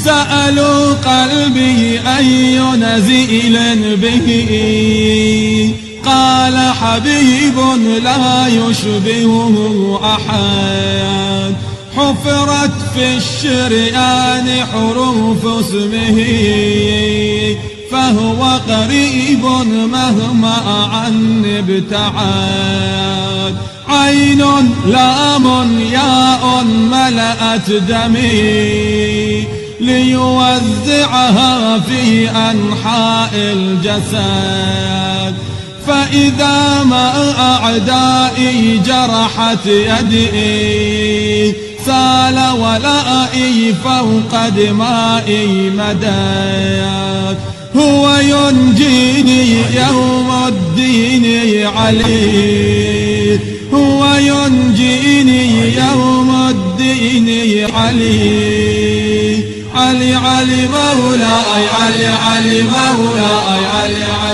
سألوا قلبي أي نزيل به، قال حبيب لا يشبهه أحد، حفرت في الشريان حروف اسمه، فهو قريب مهما عني ابتعد. عين لام ياء ملأت دمي، ليوزعها في أنحاء الجسد، فإذا ما أعدائي جرحت يدي، سال ولائي فوق دمائي مدد. هو ينجيني يوم الدين علي، هو ينجيني يوم الدين علي. علي علي مولاي، علي علي مولاي، علي علي